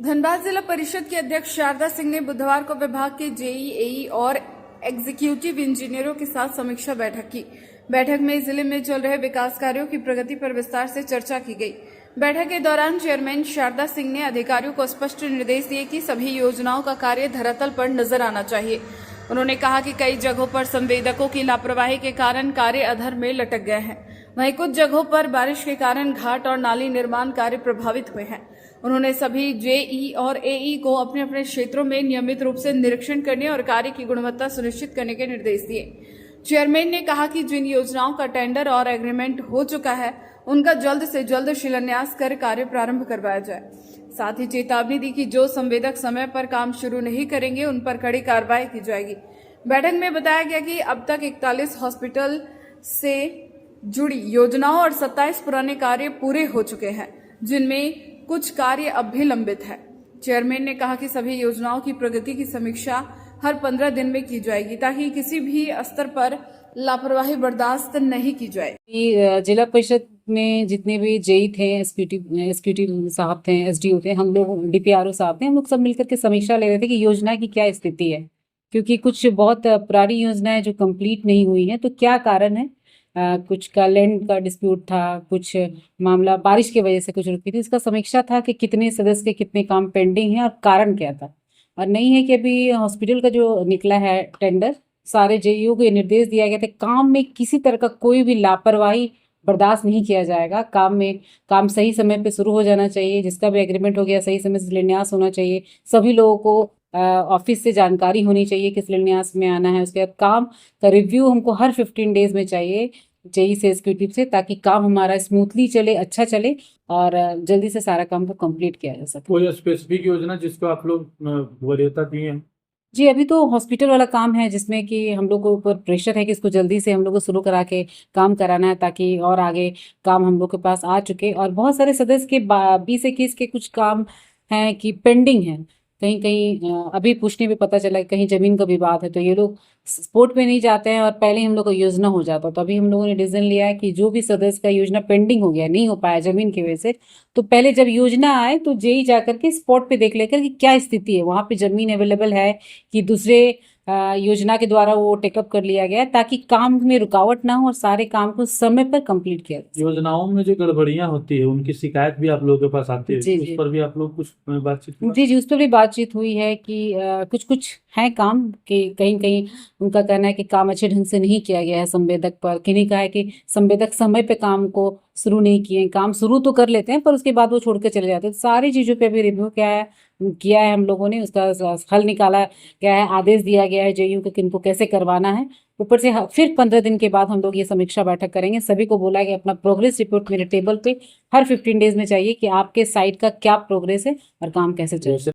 धनबाद जिला परिषद की अध्यक्ष शारदा सिंह ने बुधवार को विभाग के जेई, एई और एग्जीक्यूटिव इंजीनियरों के साथ समीक्षा बैठक की। बैठक में जिले में चल रहे विकास कार्यों की प्रगति पर विस्तार से चर्चा की गई। बैठक के दौरान चेयरमैन शारदा सिंह ने अधिकारियों को स्पष्ट निर्देश दिए कि सभी योजनाओं का कार्य धरातल पर नजर आना चाहिए। उन्होंने कहा कि कई जगहों पर संवेदकों की लापरवाही के कारण कार्य अधर में लटक गए हैं। वहीं कुछ जगहों पर बारिश के कारण घाट और नाली निर्माण कार्य प्रभावित हुए हैं। उन्होंने सभी जेई और एई को अपने अपने क्षेत्रों में नियमित रूप से निरीक्षण करने और कार्य की गुणवत्ता सुनिश्चित करने के निर्देश दिए। चेयरमैन ने कहा कि जिन योजनाओं का टेंडर और एग्रीमेंट हो चुका है उनका जल्द से जल्द शिलान्यास कर कार्य प्रारंभ करवाया जाए। साथ ही चेतावनी दी कि जो संवेदक समय पर काम शुरू नहीं करेंगे उन पर कड़ी कार्रवाई की जाएगी। बैठक में बताया गया कि अब तक 41 हॉस्पिटल से जुड़ी योजनाओं और 27 पुराने कार्य पूरे हो चुके हैं, जिनमें कुछ कार्य अब भी लंबित है। चेयरमैन ने कहा कि सभी योजनाओं की प्रगति की समीक्षा हर 15 दिन में की जाएगी ताकि किसी भी स्तर पर लापरवाही बर्दाश्त नहीं की जाए। जिला परिषद में जितने भी जेई थे, एसक्यूटिव साहब थे, एसडीओ थे, हम लोग डीपीआरओ साहब थे, हम लोग सब मिलकर के समीक्षा ले रहे थे कि योजना की क्या स्थिति है, क्योंकि कुछ बहुत पुरानी योजनाएं जो कंप्लीट नहीं हुई हैं, तो क्या कारण है। कुछ का लैंड का डिस्प्यूट था, कुछ मामला बारिश की वजह से कुछ रुकी थी। इसका समीक्षा था कि कितने सदस्य के कितने काम पेंडिंग हैं और कारण क्या था। और नहीं है कि अभी हॉस्पिटल का जो निकला है टेंडर, सारे जेईओ को ये निर्देश दिया गया था काम में किसी तरह का कोई भी लापरवाही बर्दाश्त नहीं किया जाएगा। काम सही समय पे शुरू हो जाना चाहिए। जिसका भी एग्रीमेंट हो गया सही समय से शिलान्यास होना चाहिए। सभी लोगों को ऑफिस से जानकारी होनी चाहिए कि शिलान्यास में आना है। उसके बाद काम का रिव्यू हमको हर 15 डेज में चाहिए जेई से, एग्जीक्यूटिव से, ताकि काम हमारा स्मूथली चले, अच्छा चले और जल्दी से सारा काम को कंप्लीट किया जा सके। कोई स्पेसिफिक योजना जिसको आप लोग वरीयता दिए हैं? जी, अभी तो हॉस्पिटल वाला काम है जिसमें कि हम लोग को ऊपर प्रेशर है कि इसको जल्दी से हम लोग को शुरू करा के काम कराना है, ताकि और आगे काम हम लोग के पास आ चुके। और बहुत सारे सदस्य के 20-21 के कुछ काम हैं कि पेंडिंग हैं। कहीं कहीं अभी पूछने पे पता चला कि कहीं जमीन का विवाद है, तो ये लोग स्पोर्ट पे नहीं जाते हैं और पहले हम लोग का योजना हो जाता। तो अभी हम लोगों ने डिसीजन लिया है कि जो भी सदस्य का योजना पेंडिंग हो गया, नहीं हो पाया जमीन की वजह से, तो पहले जब योजना आए तो जेई जाकर के स्पॉट पे देख लेकर कि क्या स्थिति है, वहाँ पे जमीन अवेलेबल है कि दूसरे योजना के द्वारा वो टेकअप कर लिया गया, ताकि काम में रुकावट ना हो और सारे काम को समय पर कंप्लीट किया जाए। योजनाओं में जो गड़बड़ियां होती है उनकी शिकायत भी आप लोगों के पास आती है? जी, उस जी। पर भी आप लोग कुछ बातचीत? जी, उस पर भी बातचीत हुई है कि कुछ है काम कि कहीं कहीं उनका कहना है कि काम अच्छे ढंग से नहीं किया गया है संवेदक पर। किन्हीं कहा है कि संवेदक समय पे काम को शुरू नहीं किए, काम शुरू तो कर लेते हैं पर उसके बाद वो छोड़ के चले जाते हैं। सारी चीज़ों पे अभी रिव्यू किया है हम लोगों ने, उसका हल निकाला गया है, आदेश दिया गया है जेईओ को किनको कैसे करवाना है। ऊपर से फिर 15 दिन के बाद हम लोग ये समीक्षा बैठक करेंगे। सभी को बोला कि अपना प्रोग्रेस रिपोर्ट मेरे टेबल पे हर 15 डेज में चाहिए कि आपके साइट का क्या प्रोग्रेस है और काम कैसे चल रहा है।